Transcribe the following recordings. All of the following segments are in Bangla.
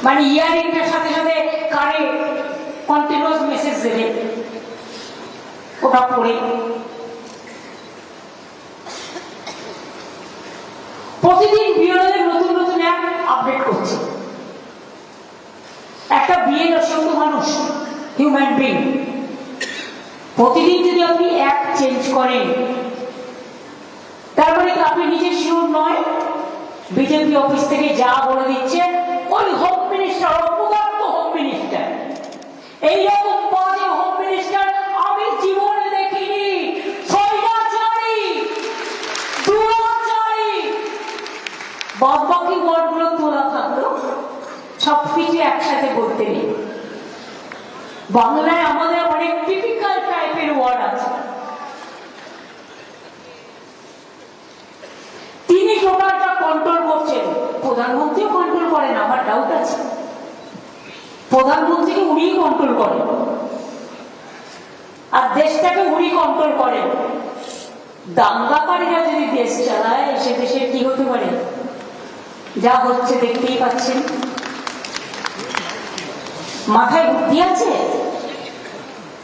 মানে ইয়ারিংটার সাথে সাথে কারে কন্টিনিউয়াস মেসেজ দেবে, ওটা পড়ে প্রতিদিন বিএলওদের নতুন নতুন অ্যাপ আপডেট করছে। একটা বিএলও সে তো মানুষ, হিউম্যান বিং। প্রতিদিন যদি আপনি অ্যাপ চেঞ্জ করেন, তার মানে আপনি নিজে শিওর নয় বিজেপি অফিস থেকে যা বলে দিচ্ছে ওই হোম মিনিস্টার, অপদার্থ হোম মিনিস্টার, এইরকম বাজে হোম মিনিস্টার আমি জীবনে দেখিনি। স্বৈরাচারী, দুরাচারী, বাদবাকি ওয়ার্ডগুলো তোলা থাকলো, সবকিছু একসাথে বলতে নেই। বাংলায় আমাদের অনেক টিপিক্যাল টাইপের ওয়ার্ড আছে। তিনি টোটালটা কন্ট্রোল করছেন, প্রধানমন্ত্রীও কন্ট্রোল করেন। আমার ডাউট আছে প্রধানমন্ত্রীকে উনিই কন্ট্রোল করেন আর দেশটাকে উনি কন্ট্রোল করেন। দাঙ্গাকারীরা যদি দেশ চালায়, সে দেশের কি হতে পারে? যা হচ্ছে দেখতেই পাচ্ছেন। মাথায় বুদ্ধি আছে?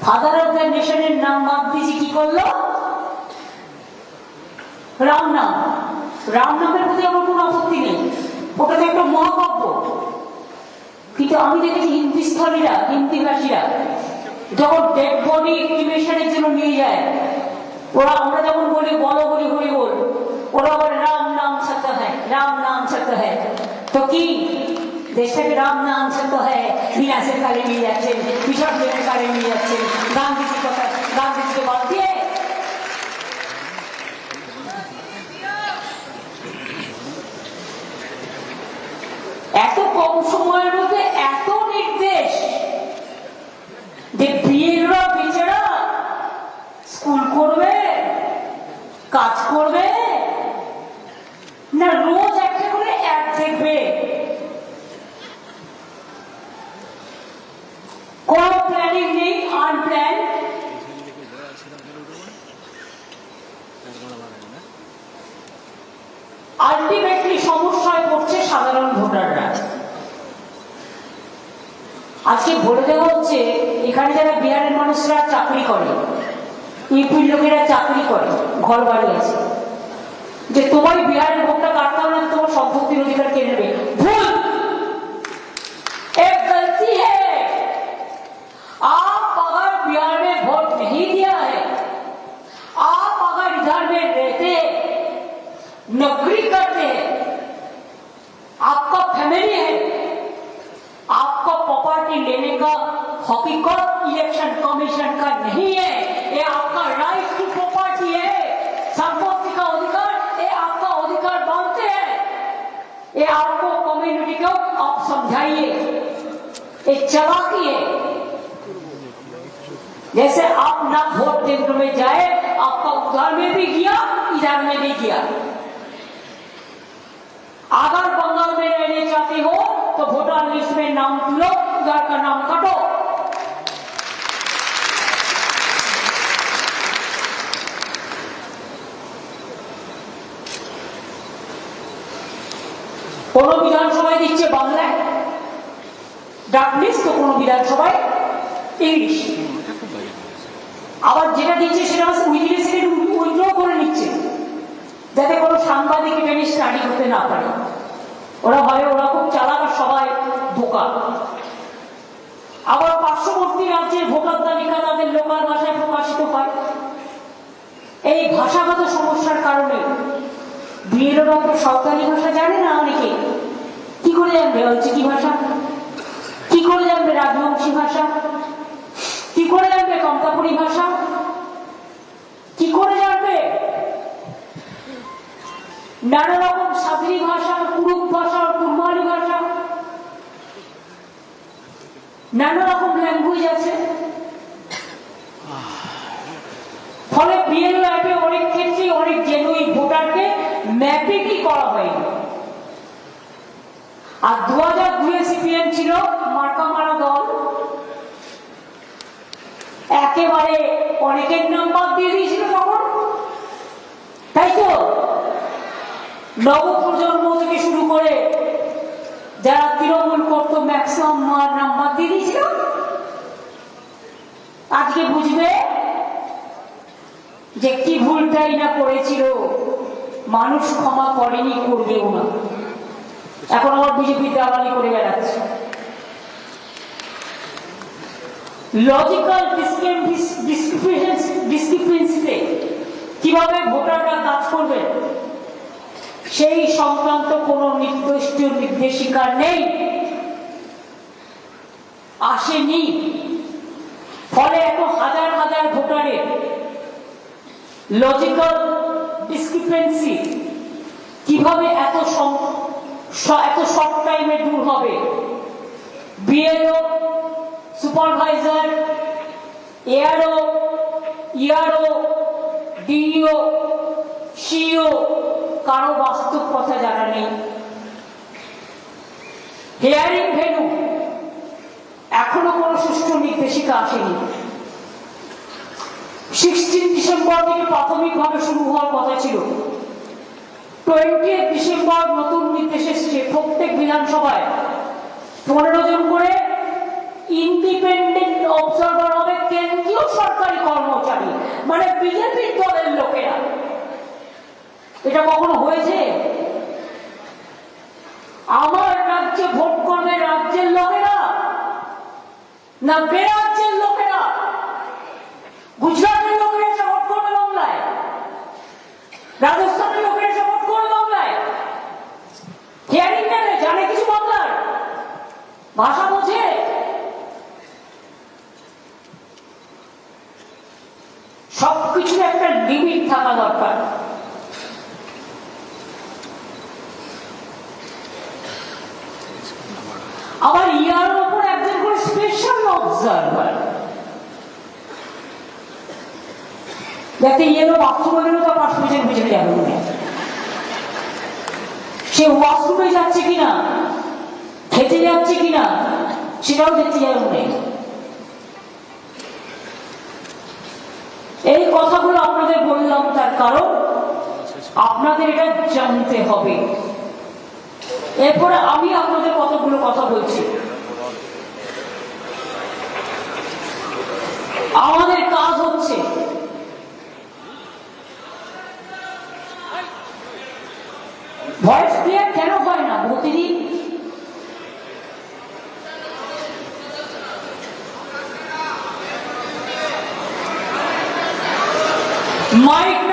ফাদার অফ দ্য নেশনের নাম গান্ধীজি কি করলো? রাম নাম। রাম নামের প্রতি আমার কোনো আপত্তি নেই, ওটা তো একটা মহাকাব্য। কিন্তু আমি দেখেছি হিন্দুস্থলীরা, হিন্দিভাষীরা যখন ডেড বডি ক্রিমেশনের জন্য নিয়ে যায়, ওরা আমরা যেমন বলি বলো বলি হরি বল, ওরা বলে রাম নাম সত্য হ্যায়, রাম নাম সত্য হ্যায়। তো কি দেশটাকে রাম নাম সত্য হ্যায় বিনাশের কালে নিয়ে যাচ্ছেন, বিসর্জনের কালে নিয়ে যাচ্ছেন, গান্ধীজির কথা, গান্ধীজিকে বাদ দিয়ে। এত কম সময়ের মধ্যে এত নির্দেশ যে বিএলরা বেচারা স্কুল করবে, কাজ করবে না, রোজ একটা করে অ্যাড দেখবে। কোন প্ল্যানিং নেই, আনপ্ল্যান। আলটিমেটলি সমস্যায় পড়ছে সাধারণ ভোটাররা। আজকে বলে দেওয়া হচ্ছে এখানে যারা বিহারের মানুষরা চাকরি করে, ইউপির লোকেরা চাকরি করে, ঘর বাড়ি আছে, যে তোমার বিহারের ভোটটা কাটতে হবে না, তোমার সম্পত্তির অধিকার কে নেবে? ভুল, एक गलती है। आप अगर बिहार में वोट नहीं दिया है, आप अगर इधर में रहते नौकरी करते हैं, आपका फैमिली है, आपका प्रॉपर्टी लेने का हकीकत इलेक्शन कमीशन का नहीं है, ये आपका राइट टू प्रॉपर्टी है, संपत्ति का अधिकार, ये आपका अधिकार मानते हैं। ये आपको कम्युनिटी को आप समझाइए, ये चालाकी है। जैसे आप ना वोट केंद्र में जाए, आपका उधर में भी किया, इधर में भी किया। अगर बंगाल में रहने चाहते हो तो वोटर लिस्ट में नाम तुलो, उधर का नाम काटो। কোন বিধানসভায় দিচ্ছে বাংলায় ডাকলিস্ট, তো কোন বিধানসভায় ইংলিশ। আবার যেটা দিচ্ছে সেটা উইথড্র করে নিচ্ছে, যাতে কোনো সাংবাদিক এটা নিয়ে স্টাডি করতে না পারে। ওরা ভাবে ওরা খুব চালাক আর সবাই বোকা। আবার পার্শ্ববর্তী রাজ্যের ভোটার তালিকা তাদের লোকাল ভাষায় প্রকাশিত হয়। এই ভাষাগত সমস্যার কারণে বিএলওরা তো সাঁওতালি ভাষা জানে না। অনেকে কি করে জানবে অলচিকি ভাষা, কি করে জানবে রাজবংশী ভাষা, কি করে জানবে কমতাপুরী ভাষা, কি করে জানবে নানা রকম সাদরি ভাষা, কুরুক ভাষা, কুরমালি ভাষা, নানা রকম ল্যাঙ্গুয়েজ আছে। ফলে বিএলও অ্যাপে অনেক ক্ষেত্রে অনেক জেনুইন ভোটারকে ম্যাপিংই করা হয়নি। আর 2002 সিপিএম ছিল মার্কা মারা দল, একেবারে অনেকের নাম বাদ দিয়ে দিয়েছিল তখন, তাই তো? নবপ্রজন্ম থেকে শুরু করে যারা তৃণমূল করতো ম্যাক্সিমাম নাম্বার দিয়ে দিয়েছিল, আজকে বুঝবে যে কি ভুলটাই না করেছিল, মানুষ ক্ষমা করেনি, করবেও না। এখন আবার বিজেপি দালালি করে বেড়াচ্ছে। লজিক্যাল ডিসক্রিপেন্সিতে কিভাবে ভোটাররা কাজ করবে সেই সংক্রান্ত কোন নির্দিষ্ট নির্দেশিকা নেই, আসেনি। ফলে এত হাজার হাজার ভোটারের লজিক্যাল ডিসক্রিপেন্সি কিভাবে এত শর্ট টাইমে দূর হবে? BLO, supervisor, ARO, ERO, DEO, CEO কারো বাস্তব কথা জানা নেই। হিয়ারিং ভেন্যু এখনো কোনো সুষ্ঠু নির্দেশিকা আসেনি। 16 ডিসেম্বর থেকে প্রাথমিকভাবে শুরু হওয়ার কথা ছিল। 20 ডিসেম্বর নতুন নির্দেশ এসছে, প্রত্যেক বিধানসভায় 15 জন করে ইন্ডিপেন্ডেন্ট অবজারভার হবে, কেন্দ্রীয় সরকারি কর্মচারী, মানে বিজেপির দলের লোকেরা। এটা কখনো হয়েছে? আমার রাজ্যে ভোট করবে রাজ্যের লোকেরা না বেরাজ্যের লোকেরা? গুজরাটের লোকেরা এসে ভোট করবে বাংলায়, রাজস্থানের লোকেরা এসে ভোট করবে বাংলায়। হিয়ারিং নেবে, জানে কিছু বাংলার ভাষা, বোঝে? সবকিছুর একটা লিমিট থাকা দরকার। আবার ইয়ার উপর একজন করে স্পেশাল অবজারভার, যাতে ইয়েলো বাথরুমে গেলে তো পার্সপেশন পিছনে যাবে না, সে ওয়াশরুমে যাচ্ছে কিনা, খেতে যাচ্ছে কিনা সেটাও দেখতে যাবে না। এই কথাগুলো আপনাদের বললাম তার কারণ আপনাদের এটা জানতে হবে। এরপরে আমি আপনাদের কতগুলো কথা বলছি। আমাদের কাজ হচ্ছে ভয়েস ক্লিয়ার কেন হয় না প্রতিদিন? মাইক